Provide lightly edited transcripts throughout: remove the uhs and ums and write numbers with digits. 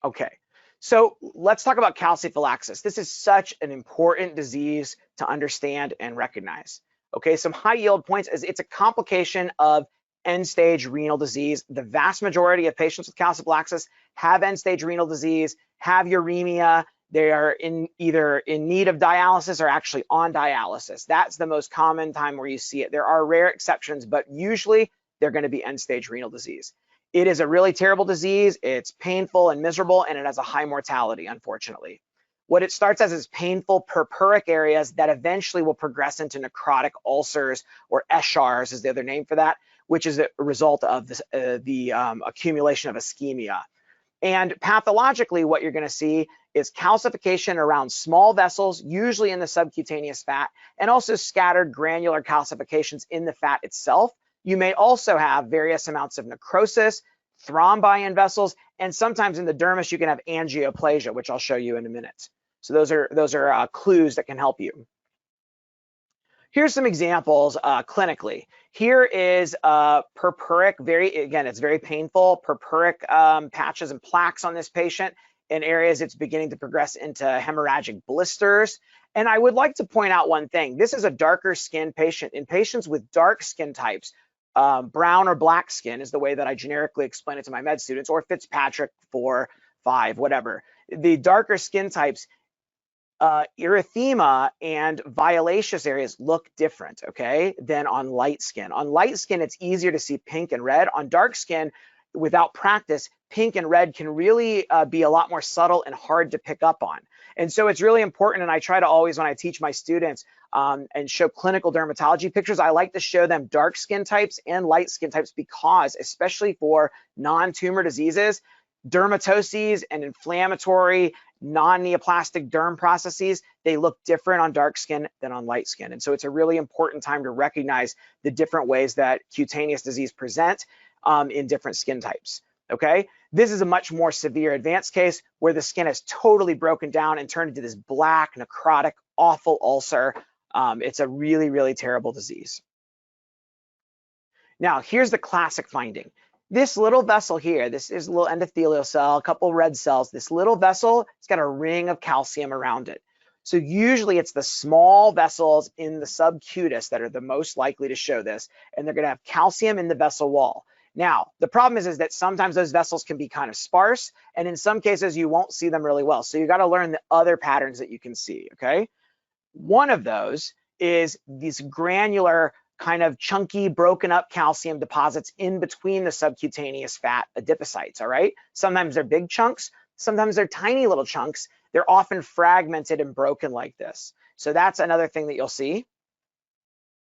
Okay, so let's talk about calciphylaxis. This is such an important disease to understand and recognize. Okay, some high yield points is it's a complication of end-stage renal disease. The vast majority of patients with calciphylaxis have end-stage renal disease, have uremia. They are either in need of dialysis or actually on dialysis. That's the most common time where you see it. There are rare exceptions, but usually they're going to be end-stage renal disease. It is a really terrible disease. It's painful and miserable, and it has a high mortality, unfortunately. What it starts as is painful purpuric areas that eventually will progress into necrotic ulcers, or eschars is the other name for that, which is a result of this, the accumulation of ischemia. And pathologically, what you're going to see is calcification around small vessels, usually in the subcutaneous fat, and also scattered granular calcifications in the fat itself. You may also have various amounts of necrosis, thrombi in vessels, and sometimes in the dermis you can have angioplasia, which I'll show you in a minute. So those are clues that can help you. Here's some examples clinically. Here is purpuric, it's very painful, purpuric patches and plaques on this patient. In areas it's beginning to progress into hemorrhagic blisters. And I would like to point out one thing. This is a darker skin patient. In patients with dark skin types, brown or black skin is the way that I generically explain it to my med students, or Fitzpatrick 4, 5, whatever. The darker skin types, erythema and violaceous areas look different, okay, than on light skin. On light skin, it's easier to see pink and red. On dark skin, without practice, pink and red can really be a lot more subtle and hard to pick up on. And so it's really important, and I try to always, when I teach my students and show clinical dermatology pictures, I like to show them dark skin types and light skin types because, especially for non-tumor diseases, dermatoses and inflammatory non-neoplastic derm processes, they look different on dark skin than on light skin. And so it's a really important time to recognize the different ways that cutaneous disease present in different skin types. Okay, this is a much more severe advanced case where the skin is totally broken down and turned into this black, necrotic, awful ulcer. It's a really, really terrible disease. Now, here's the classic finding. This little vessel here, this is a little endothelial cell, a couple red cells. This little vessel, it's got a ring of calcium around it. So usually it's the small vessels in the subcutis that are the most likely to show this, and they're going to have calcium in the vessel wall. Now, the problem is that sometimes those vessels can be kind of sparse, and in some cases you won't see them really well. So you got to learn the other patterns that you can see, okay? One of those is these granular, kind of chunky, broken up calcium deposits in between the subcutaneous fat adipocytes, all right? Sometimes they're big chunks, sometimes they're tiny little chunks. They're often fragmented and broken like this. So that's another thing that you'll see.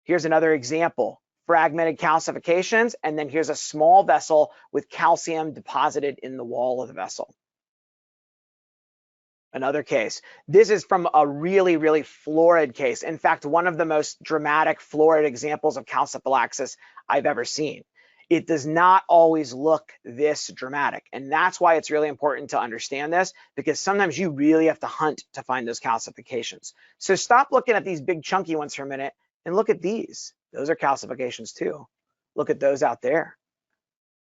Here's another example. Fragmented calcifications, and then here's a small vessel with calcium deposited in the wall of the vessel. Another case. This is from a really, really florid case. In fact, one of the most dramatic florid examples of calciphylaxis I've ever seen. It does not always look this dramatic, and that's why it's really important to understand this, because sometimes you really have to hunt to find those calcifications. So stop looking at these big chunky ones for a minute and look at these. Those are calcifications too. Look at those out there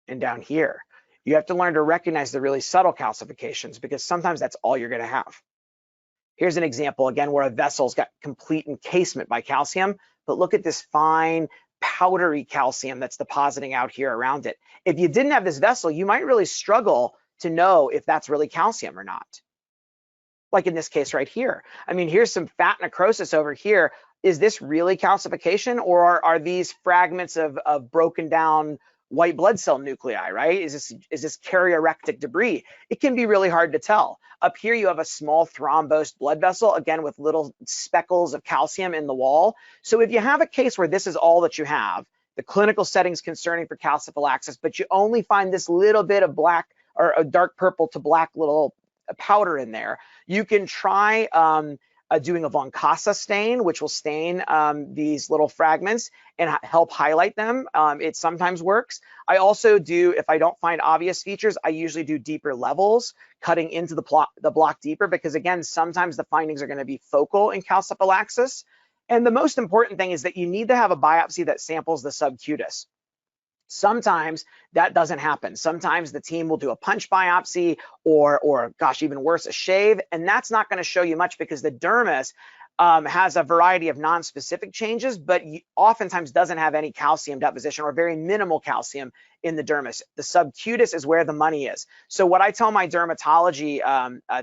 and down here. You have to learn to recognize the really subtle calcifications because sometimes that's all you're going to have. Here's an example again where a vessel's got complete encasement by calcium, but look at this fine powdery calcium that's depositing out here around it. If you didn't have this vessel, you might really struggle to know if that's really calcium or not. Like in this case right here. I mean, here's some fat necrosis over here. Is this really calcification, or are these fragments of broken down white blood cell nuclei, right? Is this karyorectic debris? It can be really hard to tell. Up here you have a small thrombosed blood vessel, again with little speckles of calcium in the wall. So if you have a case where this is all that you have, the clinical setting's concerning for calciphylaxis, but you only find this little bit of black or a dark purple to black little powder in there, you can try doing a von Casa stain, which will stain these little fragments and help highlight them. It sometimes works. I also do, if I don't find obvious features, I usually do deeper levels, cutting into the block deeper, because again, sometimes the findings are going to be focal in calciphylaxis. And the most important thing is that you need to have a biopsy that samples the subcutis. Sometimes that doesn't happen. Sometimes the team will do a punch biopsy or gosh, even worse, a shave, and that's not going to show you much because the dermis has a variety of non-specific changes, but oftentimes doesn't have any calcium deposition or very minimal calcium in the dermis. The subcutis is where the money is. So what I tell my dermatology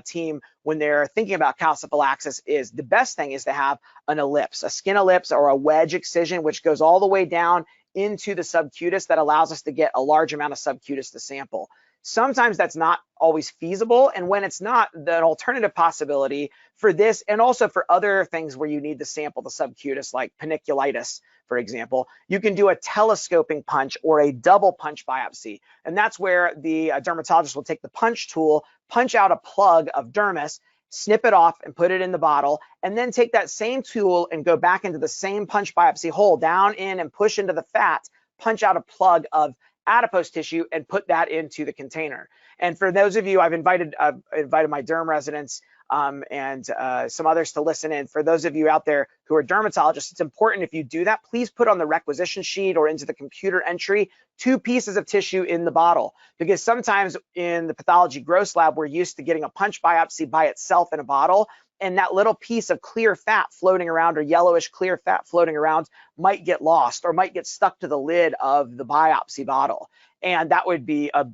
team when they're thinking about calciphylaxis is the best thing is to have an ellipse, a skin ellipse or a wedge excision, which goes all the way down into the subcutis that allows us to get a large amount of subcutis to sample. Sometimes that's not always feasible, and when it's not, the alternative possibility for this and also for other things where you need to sample the subcutis, like paniculitis, for example, you can do a telescoping punch or a double punch biopsy, and that's where the dermatologist will take the punch tool, punch out a plug of dermis, snip it off and put it in the bottle, and then take that same tool and go back into the same punch biopsy hole, down in and push into the fat, punch out a plug of adipose tissue and put that into the container. And for those of you, I've invited my derm residents and some others to listen in. For those of you out there who are dermatologists, it's important if you do that, please put on the requisition sheet or into the computer entry 2 pieces of tissue in the bottle, because sometimes in the pathology gross lab, we're used to getting a punch biopsy by itself in a bottle, and that little piece of clear fat floating around or yellowish clear fat floating around might get lost or might get stuck to the lid of the biopsy bottle. And that would be a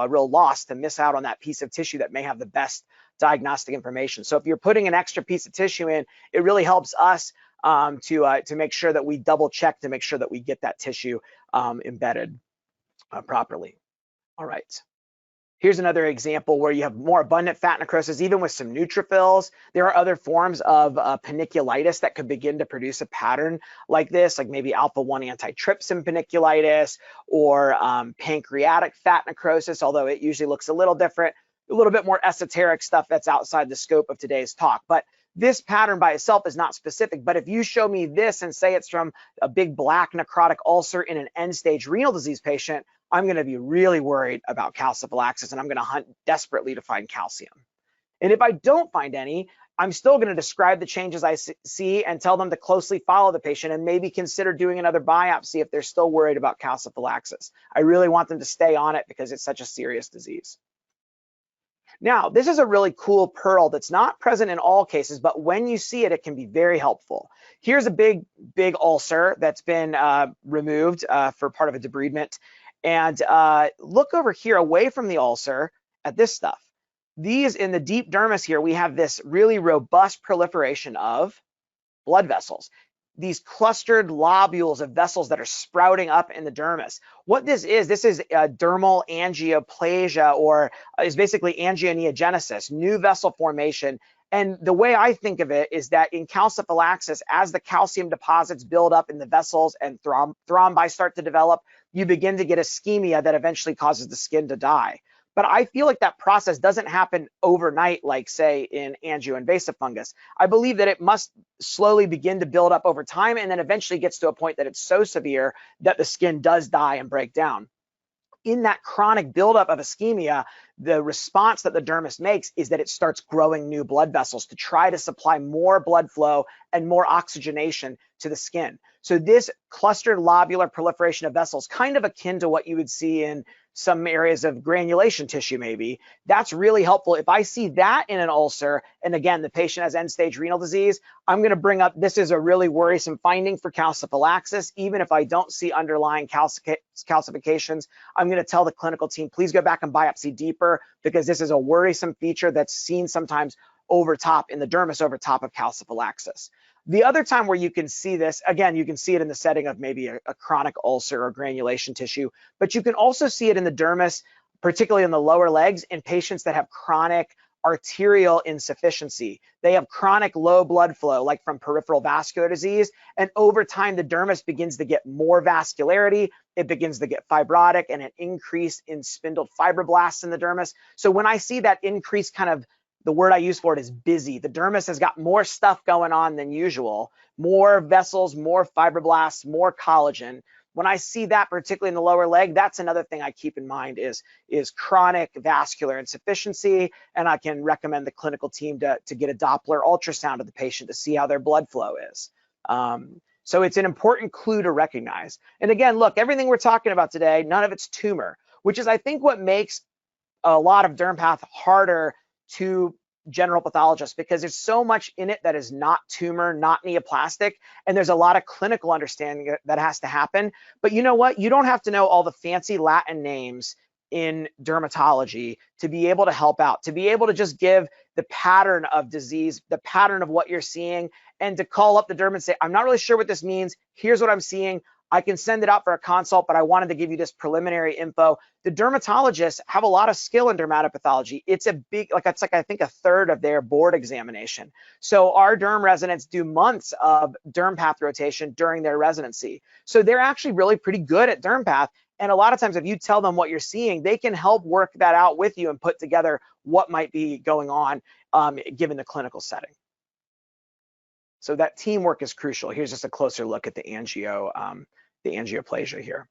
real loss to miss out on that piece of tissue that may have the best diagnostic information. So if you're putting an extra piece of tissue in, it really helps us to make sure that we double check to make sure that we get that tissue embedded properly. All right. Here's another example where you have more abundant fat necrosis, even with some neutrophils. There are other forms of paniculitis that could begin to produce a pattern like this, like maybe alpha-1 antitrypsin paniculitis or pancreatic fat necrosis, although it usually looks a little different, a little bit more esoteric stuff that's outside the scope of today's talk. But this pattern by itself is not specific, but if you show me this and say it's from a big black necrotic ulcer in an end-stage renal disease patient, I'm going to be really worried about calciphylaxis, and I'm going to hunt desperately to find calcium. And if I don't find any, I'm still going to describe the changes I see and tell them to closely follow the patient and maybe consider doing another biopsy if they're still worried about calciphylaxis. I really want them to stay on it because it's such a serious disease. Now, this is a really cool pearl that's not present in all cases, but when you see it, it can be very helpful. Here's a big ulcer that's been removed for part of a debridement. And look over here away from the ulcer at this stuff. These in the deep dermis here, we have this really robust proliferation of blood vessels. These clustered lobules of vessels that are sprouting up in the dermis. What this is dermal angioplasia, or is basically angioneogenesis, new vessel formation. And the way I think of it is that in calciphylaxis, as the calcium deposits build up in the vessels and thrombi start to develop, you begin to get ischemia that eventually causes the skin to die. But I feel like that process doesn't happen overnight, like say in angioinvasive fungus. I believe that it must slowly begin to build up over time and then eventually gets to a point that it's so severe that the skin does die and break down. In that chronic buildup of ischemia, the response that the dermis makes is that it starts growing new blood vessels to try to supply more blood flow and more oxygenation to the skin. So this clustered lobular proliferation of vessels, kind of akin to what you would see in some areas of granulation tissue maybe, that's really helpful. If I see that in an ulcer, and again, the patient has end-stage renal disease, I'm going to bring up, this is a really worrisome finding for calciphylaxis. Even if I don't see underlying calcifications, I'm going to tell the clinical team, please go back and biopsy deeper, because this is a worrisome feature that's seen sometimes over top in the dermis over top of calciphylaxis. The other time where you can see this, again, you can see it in the setting of maybe a chronic ulcer or granulation tissue, but you can also see it in the dermis, particularly in the lower legs, in patients that have chronic arterial insufficiency. They have chronic low blood flow, like from peripheral vascular disease, and over time, the dermis begins to get more vascularity, it begins to get fibrotic, and an increase in spindled fibroblasts in the dermis. So when I see that increase, kind of the word I use for it is busy. The dermis has got more stuff going on than usual, more vessels, more fibroblasts, more collagen. When I see that, particularly in the lower leg, that's another thing I keep in mind is chronic vascular insufficiency, and I can recommend the clinical team to get a Doppler ultrasound of the patient to see how their blood flow is. So it's an important clue to recognize. And again, look, everything we're talking about today, none of it's tumor, which is, I think, what makes a lot of derm path harder to general pathologists, because there's so much in it that is not tumor, not neoplastic, and there's a lot of clinical understanding that has to happen. But you know what? You don't have to know all the fancy Latin names in dermatology to be able to help out, to be able to just give the pattern of disease, the pattern of what you're seeing, and to call up the derm and say, I'm not really sure what this means. Here's what I'm seeing. I can send it out for a consult, but I wanted to give you this preliminary info. The dermatologists have a lot of skill in dermatopathology. It's a big, it's like I think a third of their board examination. So our derm residents do months of derm path rotation during their residency. So they're actually really pretty good at derm path. And a lot of times, if you tell them what you're seeing, they can help work that out with you and put together what might be going on given the clinical setting. So that teamwork is crucial. Here's just a closer look at the angioplasia here.